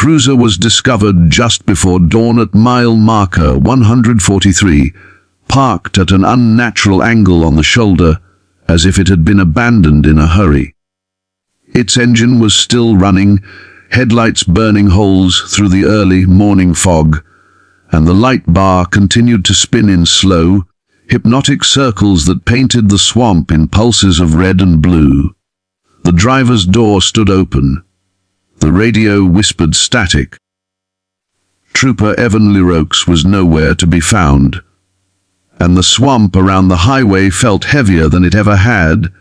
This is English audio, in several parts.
cruiser was discovered just before dawn at mile marker 143, parked at an unnatural angle on the shoulder, as if it had been abandoned in a hurry. Its engine was still running, headlights burning holes through the early morning fog, and the light bar continued to spin in slow, hypnotic circles that painted the swamp in pulses of red and blue. The driver's door stood open. The radio whispered static. Trooper Evan Leroux was nowhere to be found, and the swamp around the highway felt heavier than it ever had,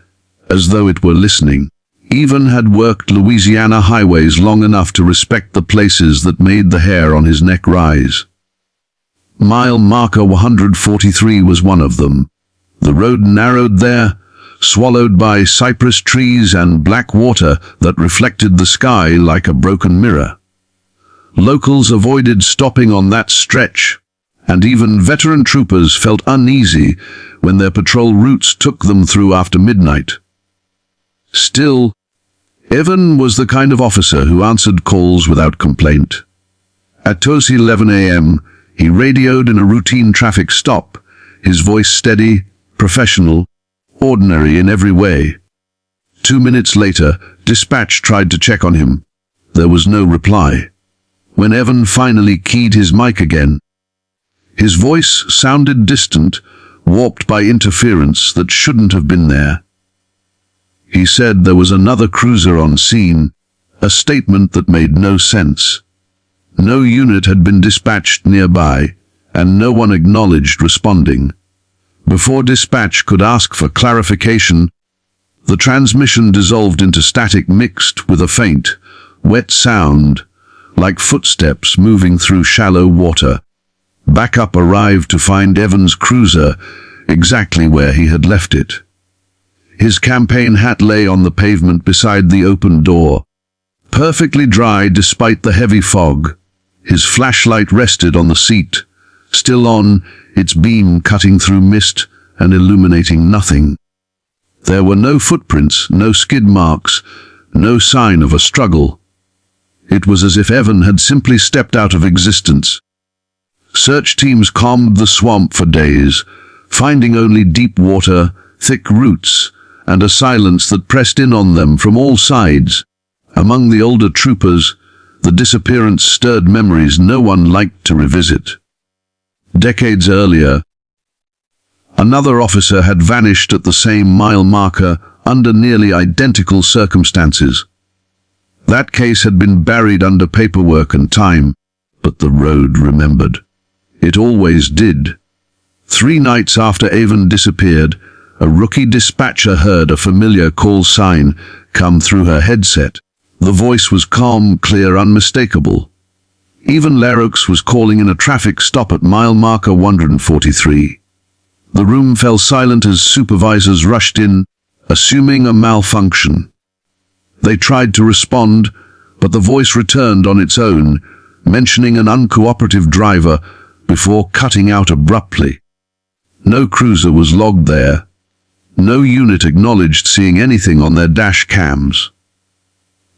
as though it were listening. Evan had worked Louisiana highways long enough to respect the places that made the hair on his neck rise. Mile marker 143 was one of them. The road narrowed there, swallowed by cypress trees and black water that reflected the sky like a broken mirror. Locals avoided stopping on that stretch, and even veteran troopers felt uneasy when their patrol routes took them through after midnight. Still, Evan was the kind of officer who answered calls without complaint. At 2:11 a.m., he radioed in a routine traffic stop, his voice steady, professional, ordinary in every way. 2 minutes later, dispatch tried to check on him. There was no reply. When Evan finally keyed his mic again, his voice sounded distant, warped by interference that shouldn't have been there. He said there was another cruiser on scene, a statement that made no sense. No unit had been dispatched nearby, and no one acknowledged responding. Before dispatch could ask for clarification, the transmission dissolved into static mixed with a faint, wet sound, like footsteps moving through shallow water. Backup arrived to find Evan's cruiser exactly where he had left it. His campaign hat lay on the pavement beside the open door, perfectly dry despite the heavy fog. His flashlight rested on the seat, still on, its beam cutting through mist and illuminating nothing. There were no footprints, no skid marks, no sign of a struggle. It was as if Evan had simply stepped out of existence. Search teams combed the swamp for days, finding only deep water, thick roots, and a silence that pressed in on them from all sides. Among the older troopers, the disappearance stirred memories no one liked to revisit. Decades earlier, another officer had vanished at the same mile marker under nearly identical circumstances. That case had been buried under paperwork and time, but the road remembered. It always did. 3 nights after Evan disappeared, a rookie dispatcher heard a familiar call sign come through her headset. The voice was calm, clear, unmistakable. Even Leroux was calling in a traffic stop at mile marker 143. The room fell silent as supervisors rushed in, assuming a malfunction. They tried to respond, but the voice returned on its own, mentioning an uncooperative driver before cutting out abruptly. No cruiser was logged there. No unit acknowledged seeing anything on their dash cams.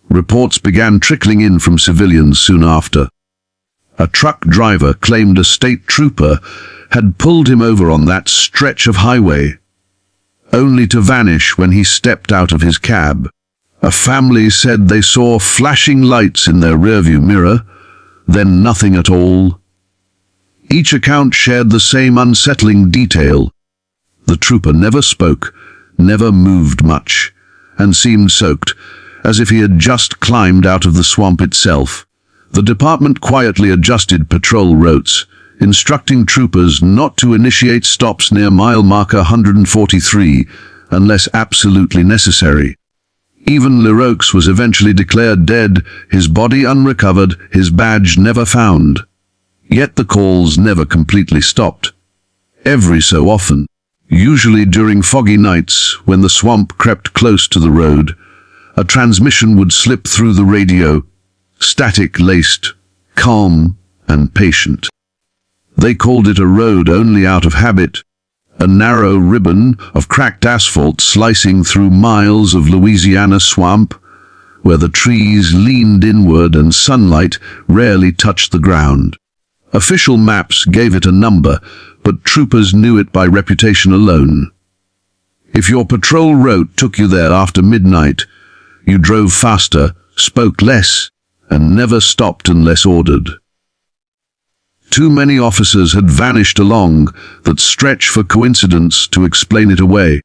Reports began trickling in from civilians soon after. A truck driver claimed a state trooper had pulled him over on that stretch of highway, only to vanish when he stepped out of his cab. A family said they saw flashing lights in their rearview mirror, then nothing at all. Each account shared the same unsettling detail. The trooper never spoke, never moved much, and seemed soaked, as if he had just climbed out of the swamp itself. The department quietly adjusted patrol routes, instructing troopers not to initiate stops near mile marker 143 unless absolutely necessary. Even Leroux was eventually declared dead, his body unrecovered, his badge never found. Yet the calls never completely stopped. Every so often, usually during foggy nights when the swamp crept close to the road, a transmission would slip through the radio, static-laced, calm and patient. They called it a road only out of habit, a narrow ribbon of cracked asphalt slicing through miles of Louisiana swamp, where the trees leaned inward and sunlight rarely touched the ground. Official maps gave it a number, but troopers knew it by reputation alone. If your patrol route took you there after midnight, you drove faster, spoke less, and never stopped unless ordered. Too many officers had vanished along that stretch for coincidence to explain it away.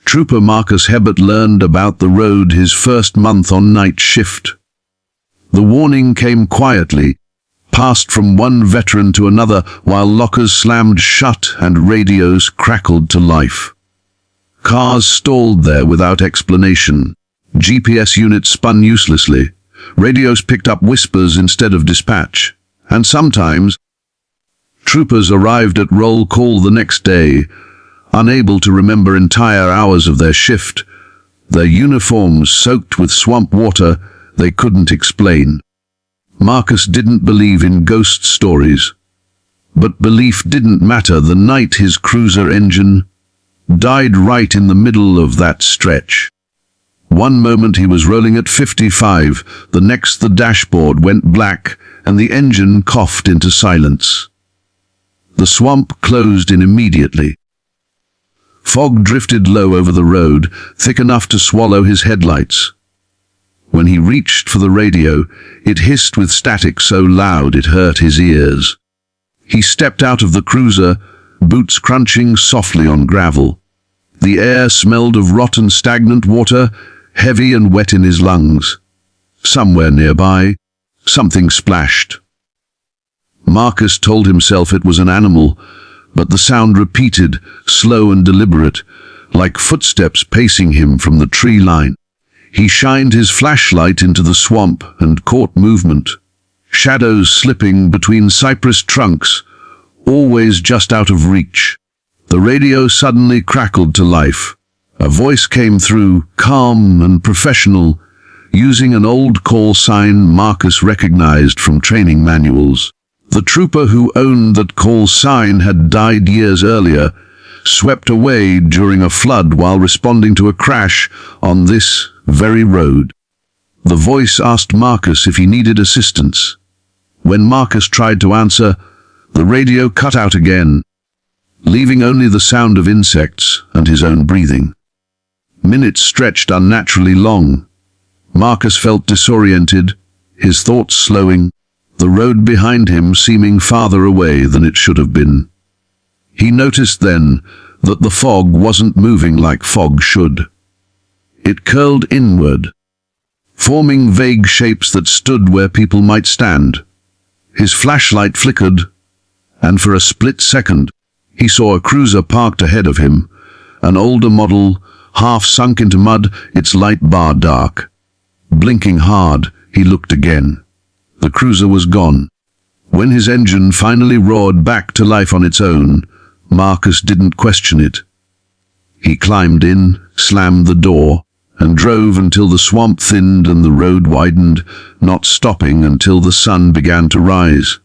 Trooper Marcus Hebert learned about the road his first month on night shift. The warning came quietly, passed from one veteran to another while lockers slammed shut and radios crackled to life. Cars stalled there without explanation. GPS units spun uselessly. Radios picked up whispers instead of dispatch. And sometimes, troopers arrived at roll call the next day, unable to remember entire hours of their shift, their uniforms soaked with swamp water they couldn't explain. Marcus didn't believe in ghost stories, but belief didn't matter the night his cruiser engine died right in the middle of that stretch. One moment he was rolling at 55, the next the dashboard went black and the engine coughed into silence. The swamp closed in immediately. Fog drifted low over the road, thick enough to swallow his headlights. When he reached for the radio, it hissed with static so loud it hurt his ears. He stepped out of the cruiser, boots crunching softly on gravel. The air smelled of rotten stagnant water, heavy and wet in his lungs. Somewhere nearby, something splashed. Marcus told himself it was an animal, but the sound repeated, slow and deliberate, like footsteps pacing him from the tree line. He shined his flashlight into the swamp and caught movement. Shadows slipping between cypress trunks, always just out of reach. The radio suddenly crackled to life. A voice came through, calm and professional, using an old call sign Marcus recognized from training manuals. The trooper who owned that call sign had died years earlier, swept away during a flood while responding to a crash on this very road. The voice asked Marcus if he needed assistance. When Marcus tried to answer, the radio cut out again, leaving only the sound of insects and his own breathing. Minutes stretched unnaturally long. Marcus felt disoriented, his thoughts slowing, the road behind him seeming farther away than it should have been. He noticed then that the fog wasn't moving like fog should. It curled inward, forming vague shapes that stood where people might stand. His flashlight flickered, and for a split second, he saw a cruiser parked ahead of him, an older model, half sunk into mud, its light bar dark. Blinking hard, he looked again. The cruiser was gone. When his engine finally roared back to life on its own, Marcus didn't question it. He climbed in, slammed the door, and drove until the swamp thinned and the road widened, not stopping until the sun began to rise.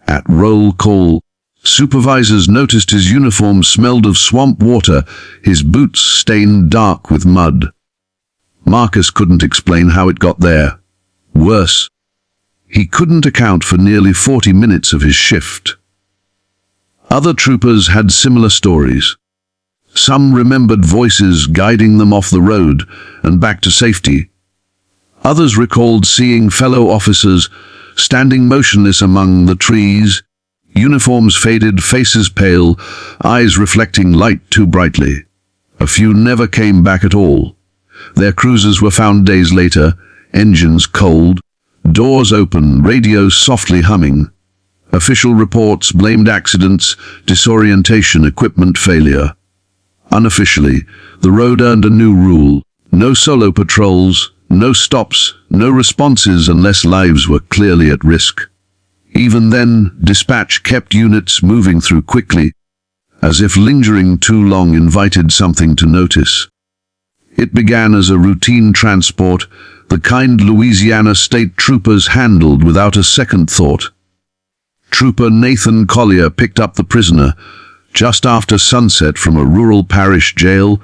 At roll call, supervisors noticed his uniform smelled of swamp water, his boots stained dark with mud. Marcus couldn't explain how it got there. Worse, he couldn't account for nearly 40 minutes of his shift. Other troopers had similar stories. Some remembered voices guiding them off the road and back to safety. Others recalled seeing fellow officers standing motionless among the trees, uniforms faded, faces pale, eyes reflecting light too brightly. A few never came back at all. Their cruisers were found days later, engines cold, doors open, radios softly humming. Official reports blamed accidents, disorientation, equipment failure. Unofficially, the road earned a new rule: no solo patrols, no stops, no responses unless lives were clearly at risk. Even then, dispatch kept units moving through quickly, as if lingering too long invited something to notice. It began as a routine transport, the kind Louisiana state troopers handled without a second thought. Trooper Nathan Collier picked up the prisoner just after sunset from a rural parish jail,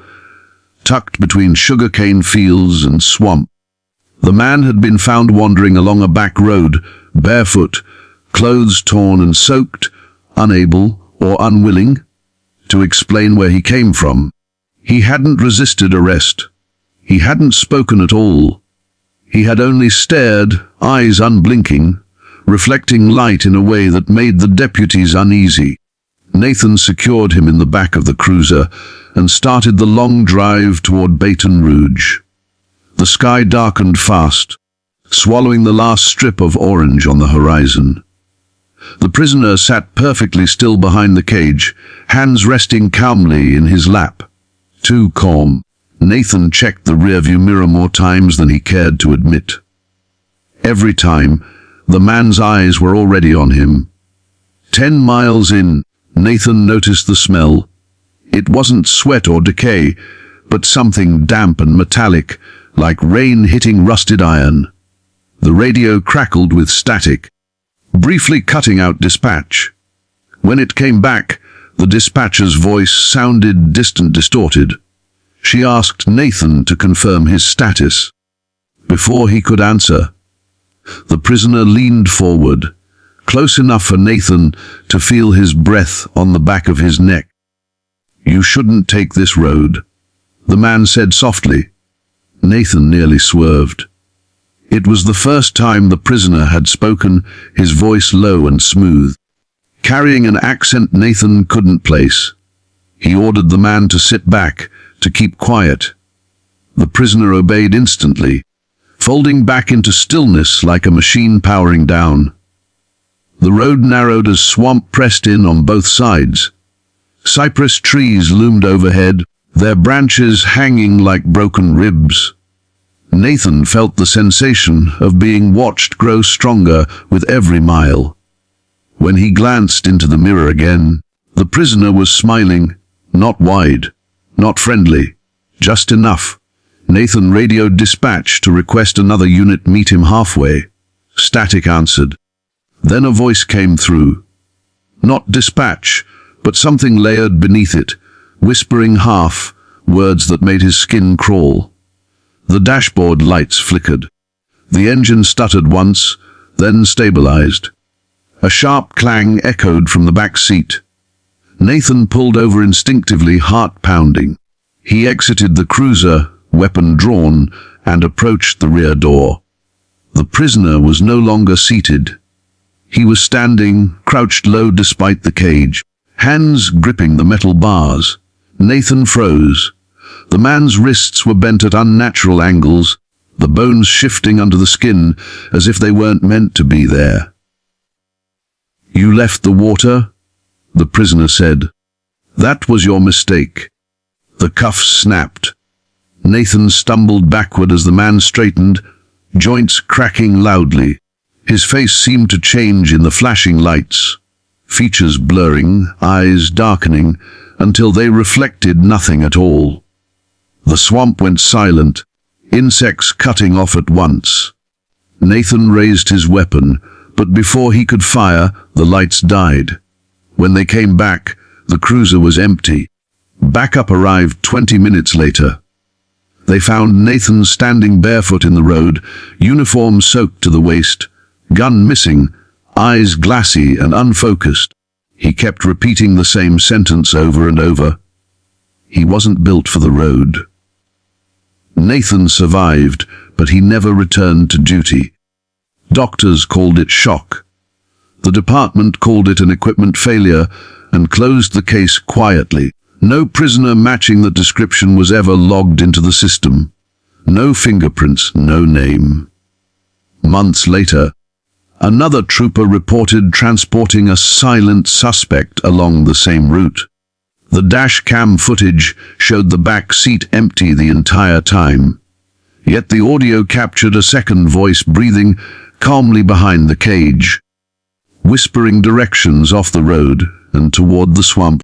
tucked between sugarcane fields and swamp. The man had been found wandering along a back road, barefoot, clothes torn and soaked, unable or unwilling to explain where he came from. He hadn't resisted arrest. He hadn't spoken at all. He had only stared, eyes unblinking, reflecting light in a way that made the deputies uneasy. Nathan secured him in the back of the cruiser and started the long drive toward Baton Rouge. The sky darkened fast, swallowing the last strip of orange on the horizon. The prisoner sat perfectly still behind the cage, hands resting calmly in his lap. Too calm. Nathan checked the rearview mirror more times than he cared to admit. Every time, the man's eyes were already on him. 10 miles in, Nathan noticed the smell. It wasn't sweat or decay, but something damp and metallic, like rain hitting rusted iron. The radio crackled with static, briefly cutting out dispatch. When it came back, the dispatcher's voice sounded distant, distorted. She asked Nathan to confirm his status. Before he could answer, the prisoner leaned forward, close enough for Nathan to feel his breath on the back of his neck. "You shouldn't take this road," the man said softly. Nathan nearly swerved. It was the first time the prisoner had spoken, his voice low and smooth, carrying an accent Nathan couldn't place. He ordered the man to sit back, to keep quiet. The prisoner obeyed instantly, folding back into stillness like a machine powering down. The road narrowed as swamp pressed in on both sides. Cypress trees loomed overhead, their branches hanging like broken ribs. Nathan felt the sensation of being watched grow stronger with every mile. When he glanced into the mirror again, the prisoner was smiling, not wide, not friendly, just enough. Nathan radioed dispatch to request another unit meet him halfway. Static answered. Then a voice came through. Not dispatch, but something layered beneath it, whispering half, words that made his skin crawl. The dashboard lights flickered. The engine stuttered once, then stabilized. A sharp clang echoed from the back seat. Nathan pulled over instinctively, heart pounding. He exited the cruiser, weapon drawn, and approached the rear door. The prisoner was no longer seated. He was standing, crouched low despite the cage, hands gripping the metal bars. Nathan froze. The man's wrists were bent at unnatural angles, the bones shifting under the skin as if they weren't meant to be there. "You left the water?" the prisoner said. "That was your mistake." The cuffs snapped. Nathan stumbled backward as the man straightened, joints cracking loudly. His face seemed to change in the flashing lights, features blurring, eyes darkening, until they reflected nothing at all. The swamp went silent, insects cutting off at once. Nathan raised his weapon, but before he could fire, the lights died. When they came back, the cruiser was empty. Backup arrived 20 minutes later. They found Nathan standing barefoot in the road, uniform soaked to the waist, gun missing, eyes glassy and unfocused. He kept repeating the same sentence over and over. He wasn't built for the road. Nathan survived, but he never returned to duty. Doctors called it shock. The department called it an equipment failure and closed the case quietly. No prisoner matching the description was ever logged into the system. No fingerprints, no name. Months later, another trooper reported transporting a silent suspect along the same route. The dash cam footage showed the back seat empty the entire time. Yet the audio captured a second voice breathing calmly behind the cage, whispering directions off the road and toward the swamp.